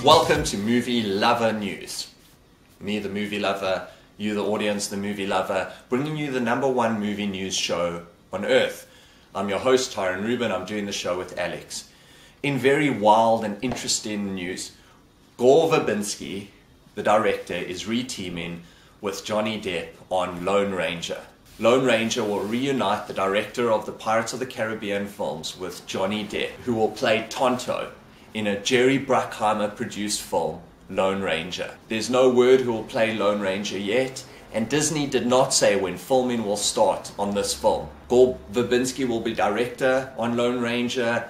Welcome to Movie Lover News. Me, the movie lover, you, the audience, the movie lover, bringing you the #1 movie news show on earth. I'm your host, Tyrone Rubin. I'm doing the show with Alex. In very wild and interesting news, Gore Verbinski, the director, is re-teaming with Johnny Depp on Lone Ranger. Lone Ranger will reunite the director of the Pirates of the Caribbean films with Johnny Depp, who will play Tonto in a Jerry Bruckheimer produced film, Lone Ranger. There's no word who will play Lone Ranger yet, and Disney did not say when filming will start on this film. Gore Verbinski will be director on Lone Ranger,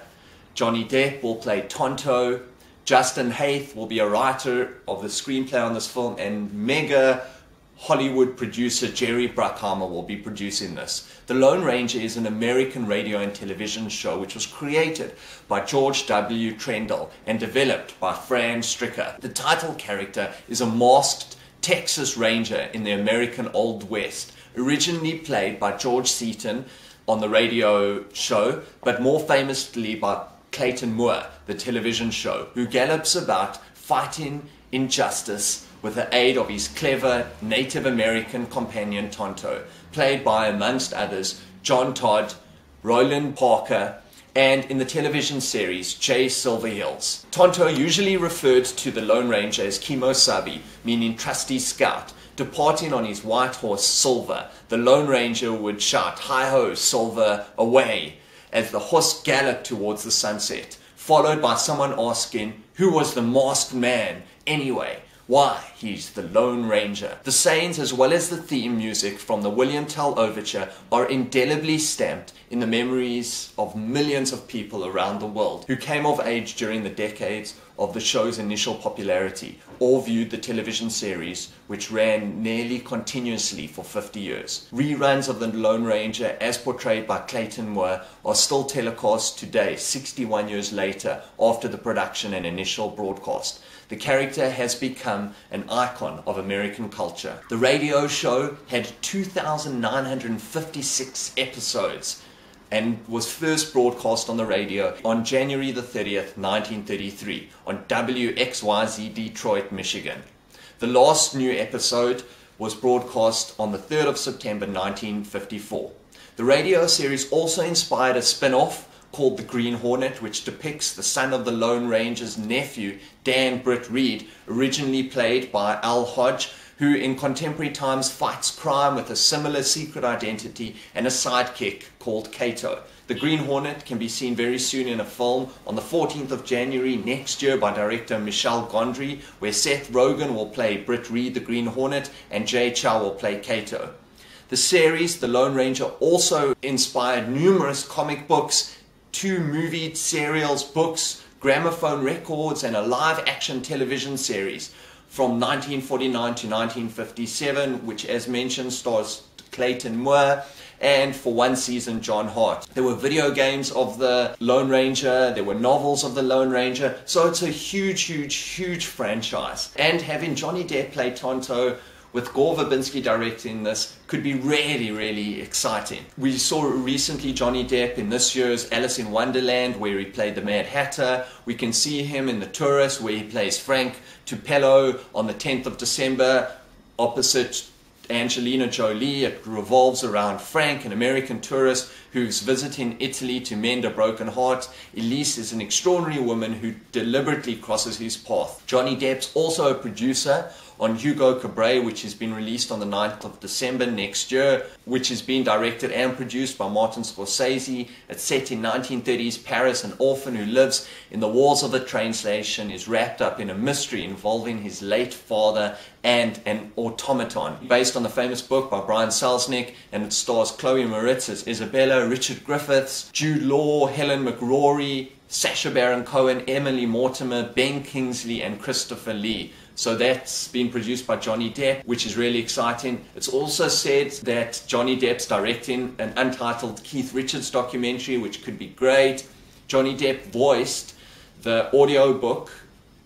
Johnny Depp will play Tonto, Justin Haythe will be a writer of the screenplay on this film, and mega Hollywood producer Jerry Bruckheimer will be producing this. The Lone Ranger is an American radio and television show which was created by George W. Trendle and developed by Fran Stricker. The title character is a masked Texas Ranger in the American Old West, originally played by George Seaton on the radio show, but more famously by Clayton Moore, the television show, who gallops about fighting injustice with the aid of his clever Native American companion Tonto, played by, amongst others, John Todd, Roland Parker, and in the television series, Jay Silverheels. Tonto usually referred to the Lone Ranger as Kimosabi, meaning trusty scout. Departing on his white horse, Silver, the Lone Ranger would shout, "Hi-ho, Silver, away," as the horse galloped towards the sunset, followed by someone asking, who was the masked man anyway? Why, he's the Lone Ranger. The sayings as well as the theme music from the William Tell Overture are indelibly stamped in the memories of millions of people around the world who came of age during the decades of the show's initial popularity, or viewed the television series, which ran nearly continuously for 50 years. Reruns of the Lone Ranger, as portrayed by Clayton Moore, are still telecast today, 61 years later, after the production and initial broadcast. The character has become an icon of American culture. The radio show had 2,956 episodes and was first broadcast on the radio on January the 30th, 1933 on WXYZ Detroit, Michigan. The last new episode was broadcast on the 3rd of September 1954. The radio series also inspired a spin-off called The Green Hornet, which depicts the son of the Lone Ranger's nephew, Britt Reid, originally played by Al Hodge, who in contemporary times fights crime with a similar secret identity and a sidekick called Cato. The Green Hornet can be seen very soon in a film on the 14th of January next year by director Michel, Gondry, where Seth Rogen will play Britt Reid, the Green Hornet, and Jay Chou will play Cato. The series, The Lone Ranger, also inspired numerous comic books, 2 movie serials, books, gramophone records, and a live-action television series from 1949 to 1957, which, as mentioned, stars Clayton Moore, and for one season, John Hart. There were video games of the Lone Ranger, there were novels of the Lone Ranger, so it's a huge franchise. And having Johnny Depp play Tonto, with Gore Verbinski directing this, could be really exciting. We saw recently Johnny Depp in this year's Alice in Wonderland, where he played the Mad Hatter. We can see him in The Tourist, where he plays Frank Tupelo on the 10th of December, opposite Angelina Jolie. It revolves around Frank, an American tourist who's visiting Italy to mend a broken heart. Elise is an extraordinary woman who deliberately crosses his path. Johnny Depp's also a producer on Hugo Cabret, which has been released on the 9th of December next year, which has been directed and produced by Martin Scorsese. It's set in 1930s Paris. An orphan who lives in the walls of the train station is wrapped up in a mystery involving his late father and an automaton. Based on the famous book by Brian Selznick, and it stars Chloe Moretz as Isabella, Richard Griffiths, Jude Law, Helen McCrory, Sacha Baron Cohen, Emily Mortimer, Ben Kingsley, and Christopher Lee. So that's been produced by Johnny Depp, which is really exciting. It's also said that Johnny Depp's directing an Untitled Keith Richards documentary, which could be great. Johnny Depp voiced the audiobook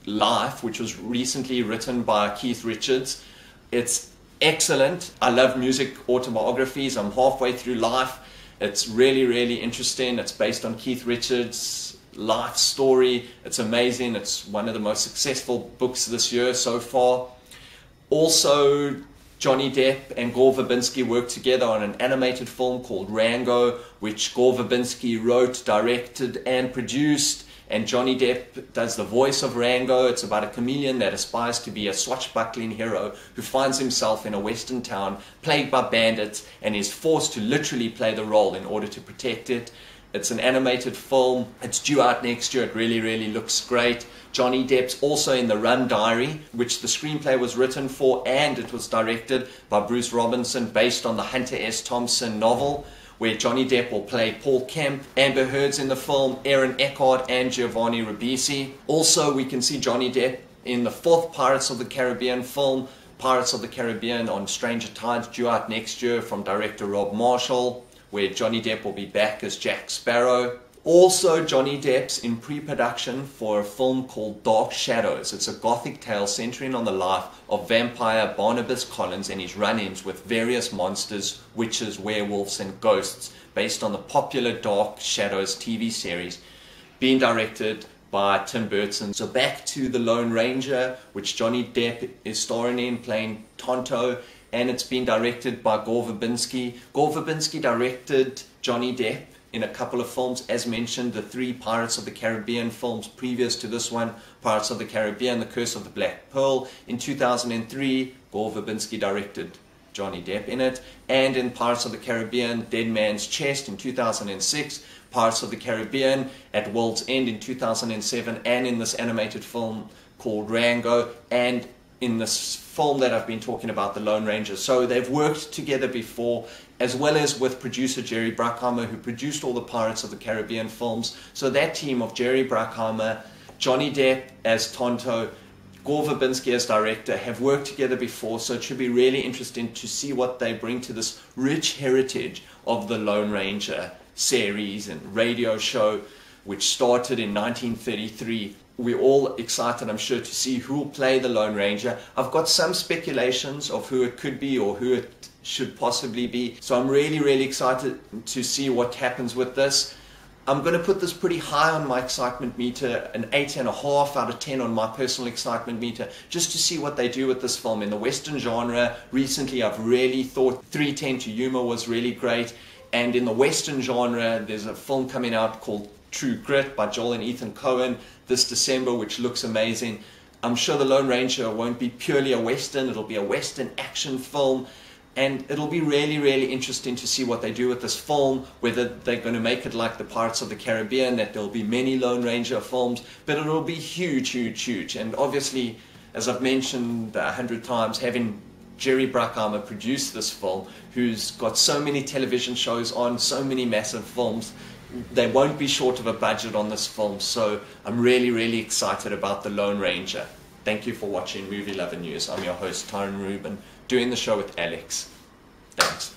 Life, which was recently written by Keith Richards. It's excellent. I love music autobiographies. I'm halfway through Life. It's really interesting. It's based on Keith Richards' life story. It's amazing. It's one of the most successful books this year so far. Also, Johnny Depp and Gore Verbinski worked together on an animated film called Rango, which Gore Verbinski wrote, directed, and produced. And Johnny Depp does the voice of Rango. It's about a chameleon that aspires to be a swashbuckling hero who finds himself in a western town plagued by bandits and is forced to literally play the role in order to protect it. It's an animated film. It's due out next year. It really, really looks great. Johnny Depp's also in The Rum Diary, which the screenplay was written for, and it was directed by Bruce Robinson based on the Hunter S. Thompson novel, where Johnny Depp will play Paul Kemp, Amber Heard's in the film, Aaron Eckhart, and Giovanni Ribisi. Also, we can see Johnny Depp in the 4th Pirates of the Caribbean film, Pirates of the Caribbean on Stranger Tides, due out next year from director Rob Marshall, where Johnny Depp will be back as Jack Sparrow. Also, Johnny Depp's in pre-production for a film called Dark Shadows. It's a gothic tale centering on the life of vampire Barnabas Collins and his run-ins with various monsters, witches, werewolves, and ghosts, based on the popular Dark Shadows TV series, being directed by Tim Burton. So back to The Lone Ranger, which Johnny Depp is starring in, playing Tonto, and it's been directed by Gore Verbinski. Gore Verbinski directed Johnny Depp in a couple of films, as mentioned, the 3 Pirates of the Caribbean films previous to this one, Pirates of the Caribbean, The Curse of the Black Pearl. In 2003, Gore Verbinski directed Johnny Depp in it, and in Pirates of the Caribbean, Dead Man's Chest in 2006, Pirates of the Caribbean, At World's End in 2007, and in this animated film called Rango, and in this film that I've been talking about, The Lone Ranger. So they've worked together before, as well as with producer Jerry Bruckheimer, who produced all the Pirates of the Caribbean films. So that team of Jerry Bruckheimer, Johnny Depp as Tonto, Gore Verbinski as director have worked together before, so it should be really interesting to see what they bring to this rich heritage of the Lone Ranger series and radio show, which started in 1933. We're all excited, I'm sure, to see who will play the Lone Ranger. I've got some speculations of who it could be or who it should possibly be. So I'm really, really excited to see what happens with this. I'm going to put this pretty high on my excitement meter, an 8.5 out of 10 on my personal excitement meter, just to see what they do with this film. In the Western genre, recently I've really thought 3:10 to Yuma was really great. And in the Western genre, there's a film coming out called True Grit by Joel and Ethan Cohen this December, which looks amazing. I'm sure The Lone Ranger won't be purely a Western, it'll be a Western action film. And it'll be really, really interesting to see what they do with this film, whether they're going to make it like the Pirates of the Caribbean, that there'll be many Lone Ranger films, but it'll be huge, huge, huge. And obviously, as I've mentioned 100 times, having Jerry Bruckheimer produce this film, who's got so many television shows on, so many massive films, they won't be short of a budget on this film. So I'm really, really excited about The Lone Ranger. Thank you for watching Movie Lover News. I'm your host, Tyrone Rubin, doing the show with Alex. Thanks.